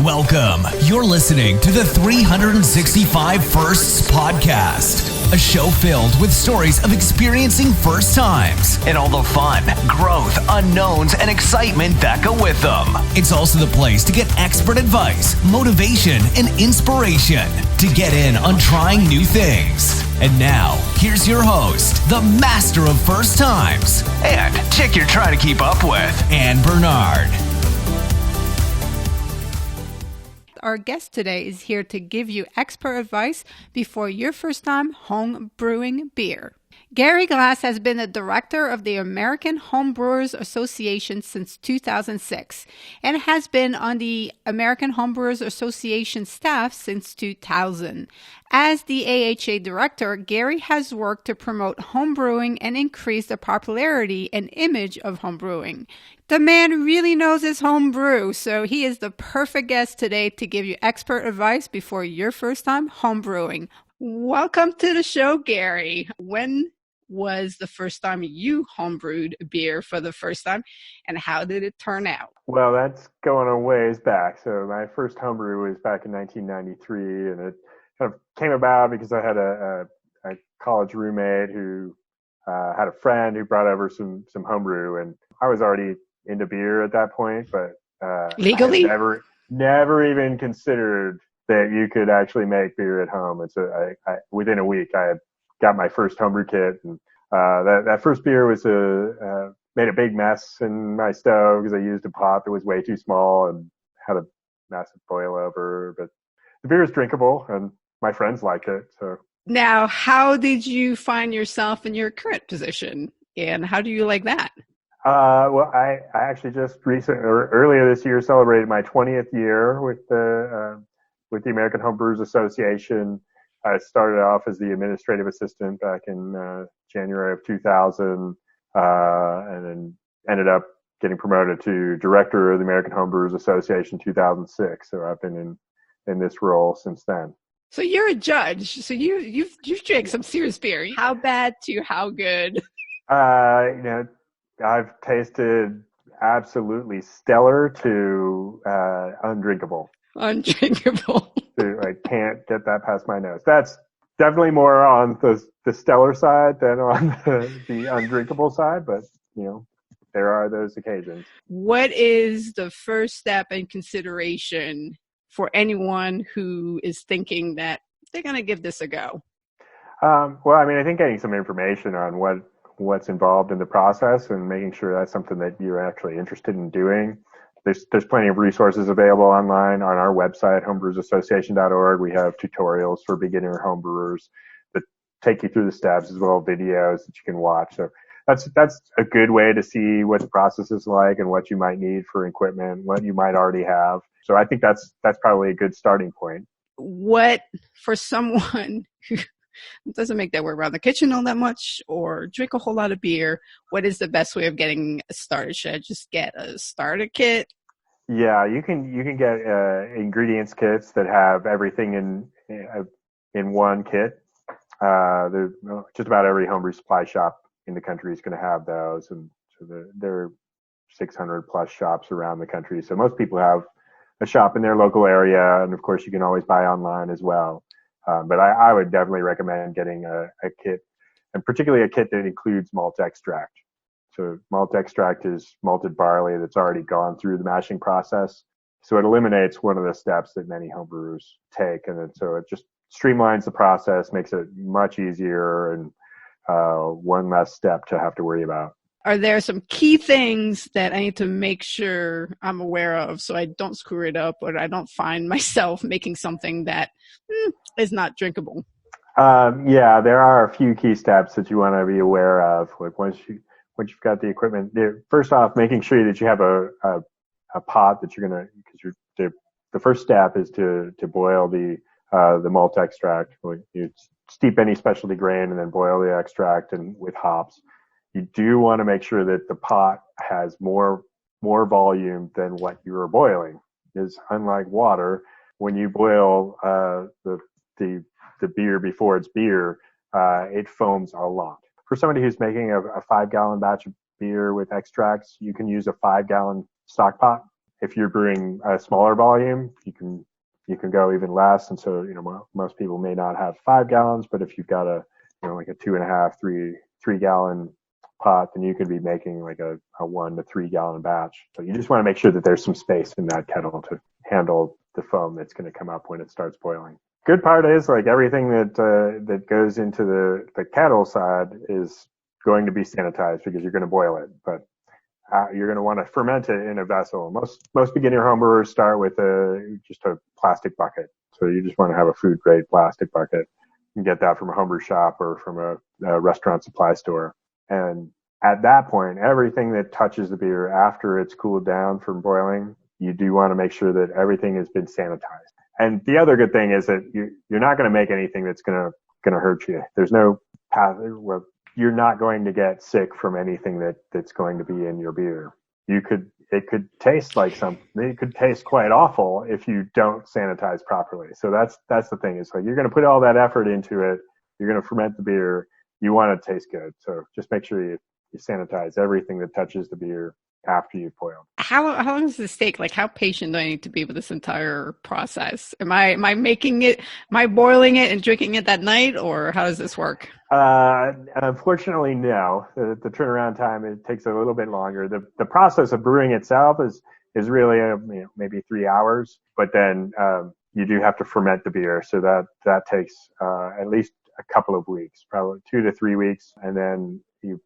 Welcome. You're listening to the 365 Firsts podcast, a show filled with stories of experiencing first times and all the fun, growth, unknowns, and excitement that go with them. It's also the place to get expert advice, motivation, and inspiration to get in on trying new things. And now, here's your host, the master of first times, and chick you're trying to keep up with, Ann Bernard. Our guest today is here to give you expert advice before your first time home brewing beer. Gary Glass has been the director of the American Homebrewers Association since 2006 and has been on the American Homebrewers Association staff since 2000. As the AHA director, Gary has worked to promote homebrewing and increase the popularity and image of homebrewing. The man really knows his home brew, so he is the perfect guest today to give you expert advice before your first time homebrewing. Welcome to the show, Gary. When was the first time you homebrewed beer for the first time, and how did it turn out? Well, that's going a ways back. So my first homebrew was back in 1993, and it kind of came about because I had a college roommate who had a friend who brought over some homebrew, and I was already into beer at that point, but legally, I never even considered that you could actually make beer at home. And so I within a week, I had got my first homebrew kit, and that first beer was made a big mess in my stove because I used a pot that was way too small and had a massive boil over. But the beer is drinkable, and my friends like it. So now, how did you find yourself in your current position, and how do you like that? Well, I actually just earlier this year celebrated my 20th year with the American Homebrewers Association. I started off as the administrative assistant back in January of 2000, and then ended up getting promoted to director of the American Homebrewers Association 2006. So I've been in this role since then. So you're a judge. So you've drank some serious beer. How bad to how good? I've tasted absolutely stellar to undrinkable. Undrinkable. I can't get that past my nose. That's definitely more on the stellar side than on the undrinkable side, but there are those occasions. What is the first step in consideration for anyone who is thinking that they're going to give this a go? Well, I think getting some information on what's involved in the process and making sure that's something that you're actually interested in doing. There's plenty of resources available online on our website, homebrewersassociation.org. We have tutorials for beginner homebrewers that take you through the steps, as well as videos that you can watch. So that's a good way to see what the process is like and what you might need for equipment, what you might already have. So I think that's probably a good starting point. What, for someone who doesn't make their way around the kitchen all that much or drink a whole lot of beer, what is the best way of getting started? Should I just get a starter kit? Yeah, you can get ingredients kits that have everything in one kit. Just about every homebrew supply shop in the country is going to have those, and so there are 600 plus shops around the country. So most people have a shop in their local area, and of course you can always buy online as well. But I would definitely recommend getting a kit, and particularly a kit that includes malt extract. So malt extract is malted barley that's already gone through the mashing process. So it eliminates one of the steps that many homebrewers take. And so it just streamlines the process, makes it much easier, and one less step to have to worry about. Are there some key things that I need to make sure I'm aware of so I don't screw it up or I don't find myself making something that is not drinkable? Yeah, there are a few key steps that you want to be aware of. Like once you've got the equipment, first off, making sure that you have a pot that you're gonna, because the first step is to boil the malt extract. You steep any specialty grain and then boil the extract and with hops. You do want to make sure that the pot has more volume than what you are boiling. Because unlike water, when you boil the beer before it's beer, it foams a lot. For somebody who's making a 5-gallon batch of beer with extracts, you can use a 5-gallon stock pot. if you're brewing a smaller volume, you can go even less. And so, most people may not have 5 gallons, but if you've got like a 2.5, 3 gallon pot, then you could be making like a 1 to 3 gallon batch. So you just want to make sure that there's some space in that kettle to handle the foam that's going to come up when it starts boiling. Good part is like everything that goes into the kettle side is going to be sanitized because you're going to boil it, but you're going to want to ferment it in a vessel. Most beginner homebrewers start with just a plastic bucket. So you just want to have a food grade plastic bucket. You can get that from a homebrew shop or from a restaurant supply store. And at that point, everything that touches the beer after it's cooled down from boiling, you do want to make sure that everything has been sanitized. And the other good thing is that you're not going to make anything that's going to hurt you. There's no path. Well, you're not going to get sick from anything that's going to be in your beer. It could taste like something. It could taste quite awful if you don't sanitize properly. So that's the thing. It's like you're going to put all that effort into it. You're going to ferment the beer. You want it to taste good. So just make sure you sanitize everything that touches the beer after you've boiled. How long does this take? Like, how patient do I need to be with this entire process? Am I making it? Am I boiling it and drinking it that night, or how does this work? Unfortunately, no. The turnaround time, it takes a little bit longer. The process of brewing itself is really maybe 3 hours, but then you do have to ferment the beer, so that takes at least a couple of weeks, probably 2 to 3 weeks, and then you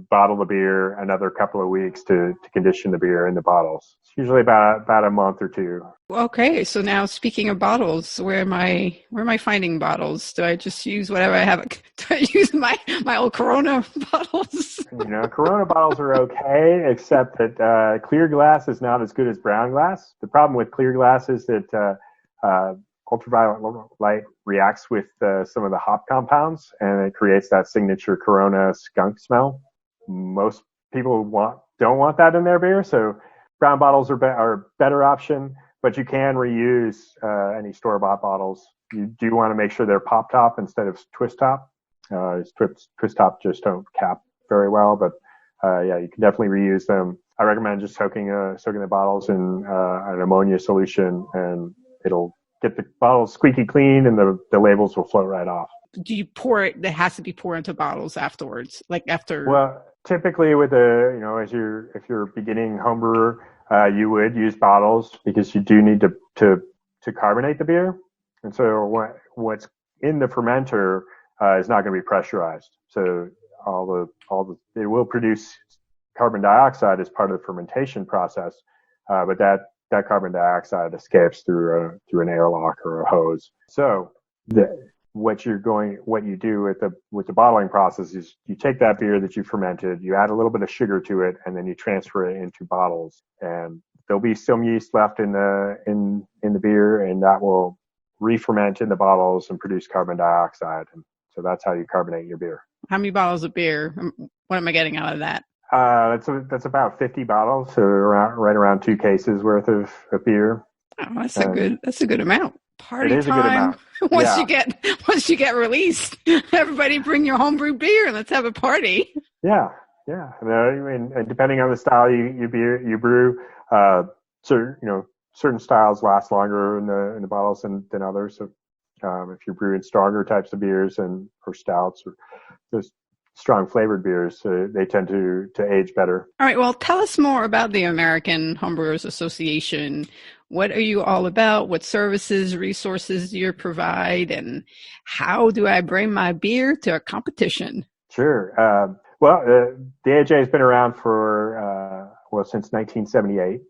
bottle the beer another couple of weeks to condition the beer in the bottles. It's usually about a month or two. Okay, so now speaking of bottles, where am I finding bottles? Do I just use whatever I have? Do I use my old Corona bottles? Corona bottles are okay, except that clear glass is not as good as brown glass. The problem with clear glass is that ultraviolet light reacts with some of the hop compounds, and it creates that signature Corona skunk smell. Most people don't want that in their beer, so brown bottles are a better option, but you can reuse any store-bought bottles. You do want to make sure they're pop top instead of twist top. Twist top just don't cap very well, but you can definitely reuse them. I recommend just soaking the bottles in an ammonia solution, and it'll get the bottles squeaky clean, and the labels will float right off. Do you pour it? It has to be poured into bottles afterwards, like after. Well, typically with if you're a beginning homebrewer, you would use bottles because you do need to carbonate the beer, and so what's in the fermenter is not going to be pressurized. So it will produce carbon dioxide as part of the fermentation process, but that carbon dioxide escapes through an airlock or a hose. So what you do with the bottling process is you take that beer that you fermented, you add a little bit of sugar to it, and then you transfer it into bottles. And there'll be some yeast left in the beer, and that will re-ferment in the bottles and produce carbon dioxide. And so that's how you carbonate your beer. How many bottles of beer? What am I getting out of that? That's about 50 bottles, so right around 2 cases worth of beer. Oh, that's a good amount. Party it is time. A good amount. Once you get released, everybody bring your homebrew beer and let's have a party. Yeah. And depending on the style you brew, certain styles last longer in the bottles than others. So if you're brewing stronger types of beers or stouts or those strong flavored beers, they tend to age better. All right. Well, tell us more about the American Homebrewers Association. What are you all about? What services, resources do you provide? And how do I bring my beer to a competition? Sure. The AHA has been around since 1978.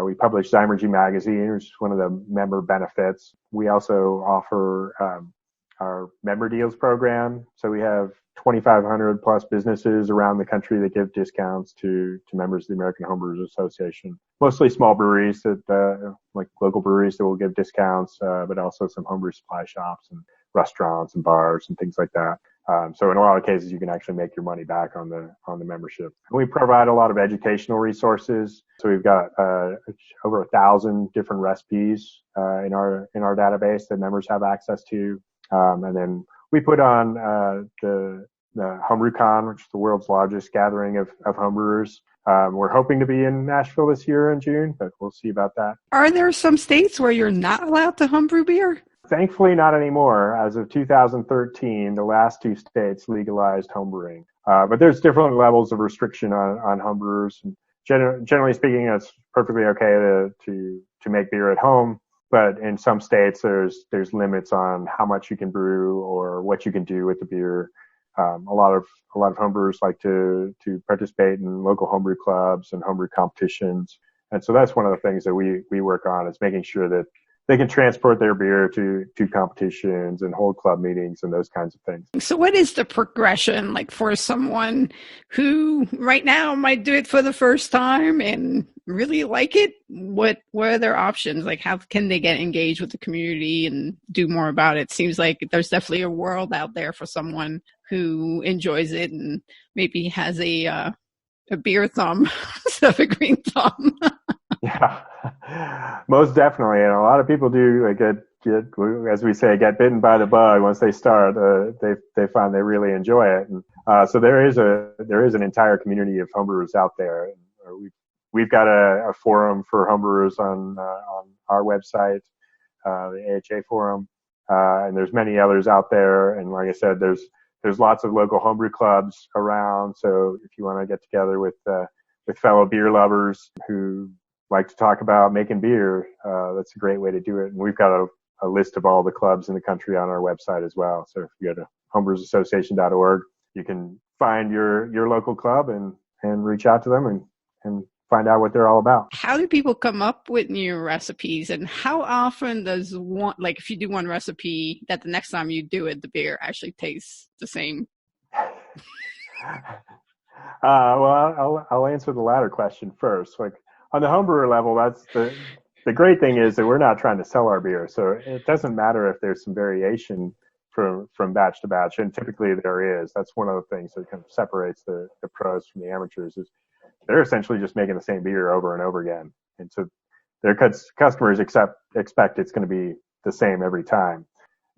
We publish Zymergy magazine, which is one of the member benefits. We also offer our member deals program. So we have 2,500 plus businesses around the country that give discounts to members of the American Homebrewers Association. Mostly small breweries like local breweries that will give discounts, but also some homebrew supply shops and restaurants and bars and things like that. So in a lot of cases, you can actually make your money back on the membership. And we provide a lot of educational resources. So we've got over 1,000 different recipes in our database that members have access to. And then we put on the HomebrewCon, which is the world's largest gathering of homebrewers. We're hoping to be in Nashville this year in June, but we'll see about that. Are there some states where you're not allowed to homebrew beer? Thankfully, not anymore. As of 2013, the last 2 states legalized homebrewing. But there's different levels of restriction on homebrewers. Generally speaking, it's perfectly okay to make beer at home. But in some states, there's limits on how much you can brew or what you can do with the beer. A lot of homebrewers like to participate in local homebrew clubs and homebrew competitions, and so that's one of the things that we work on, is making sure that they can transport their beer to competitions and hold club meetings and those kinds of things. So what is the progression like for someone who right now might do it for the first time and really like it? What are their options? Like, how can they get engaged with the community and do more about it? Seems like there's definitely a world out there for someone who enjoys it and maybe has a beer thumb instead of a green thumb. Yeah, most definitely. And a lot of people do get, as we say, get bitten by the bug. Once they start, they find they really enjoy it. And so there is an entire community of homebrewers out there. We've got a forum for homebrewers on our website, the AHA forum, and there's many others out there. And like I said, there's lots of local homebrew clubs around. So if you want to get together with fellow beer lovers who like to talk about making beer, that's a great way to do it. And we've got a list of all the clubs in the country on our website as well. So if you go to homebrewsassociation.org, you can find your local club and reach out to them and find out what they're all about. How do people come up with new recipes, and how often does one, like if you do one recipe, that the next time you do it, the beer actually tastes the same? Well, I'll answer the latter question first. Like, on the homebrewer level, that's the great thing is that we're not trying to sell our beer. So it doesn't matter if there's some variation from batch to batch, and typically there is. That's one of the things that kind of separates the pros from the amateurs, is they're essentially just making the same beer over and over again. And so their customers expect it's going to be the same every time.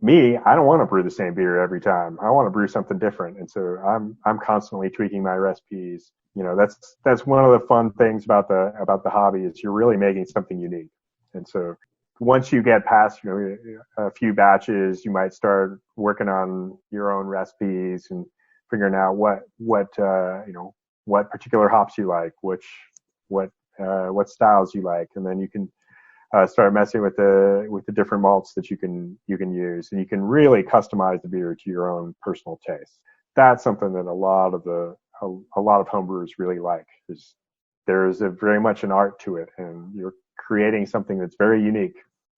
Me, I don't want to brew the same beer every time. I want to brew something different. And so I'm constantly tweaking my recipes. You know, that's one of the fun things about the hobby, is you're really making something unique. And so once you get past, a few batches, you might start working on your own recipes and figuring out what particular hops you like, what styles you like, and then you can start messing with the different malts that you can use, and you can really customize the beer to your own personal taste. That's something that a lot of homebrewers really like. There's very much an art to it, and you're creating something that's very unique.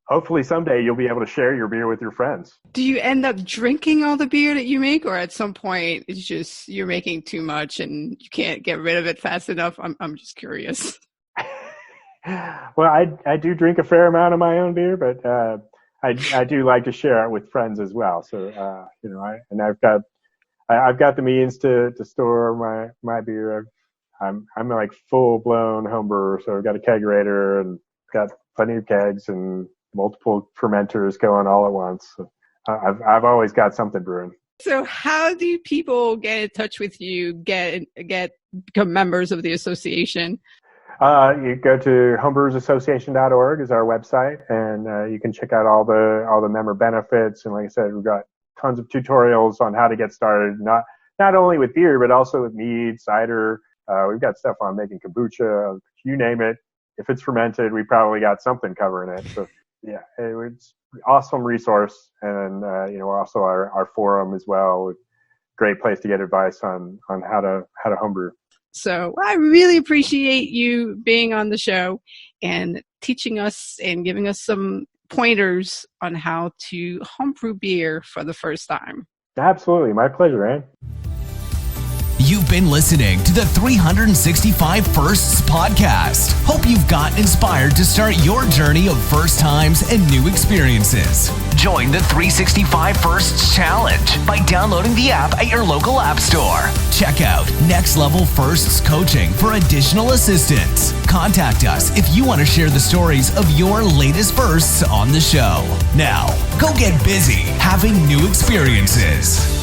Hopefully someday you'll be able to share your beer with your friends. Do you end up drinking all the beer that you make, or at some point it's just you're making too much and you can't get rid of it fast enough? I'm just curious. Well, I do drink a fair amount of my own beer, but I do like to share it with friends as well. So I've got the means to store my beer. I'm like full blown home brewer, so I've got a kegerator and got plenty of kegs and multiple fermenters going all at once. So I've always got something brewing. So how do people get in touch with you, become members of the association? You go to homebrewersassociation.org is our website, and you can check out all the member benefits. And like I said, we've got tons of tutorials on how to get started, not only with beer, but also with mead, cider. We've got stuff on making kombucha, you name it. If it's fermented, we probably got something covering it. So yeah, it's an awesome resource. And also our forum as well. Great place to get advice on how to homebrew. So I really appreciate you being on the show and teaching us and giving us some pointers on how to homebrew beer for the first time. Absolutely. My pleasure, Ann. You've been listening to the 365 Firsts podcast. Hope you've gotten inspired to start your journey of first times and new experiences. Join the 365 Firsts Challenge by downloading the app at your local app store. Check out Next Level Firsts Coaching for additional assistance. Contact us if you want to share the stories of your latest firsts on the show. Now, go get busy having new experiences.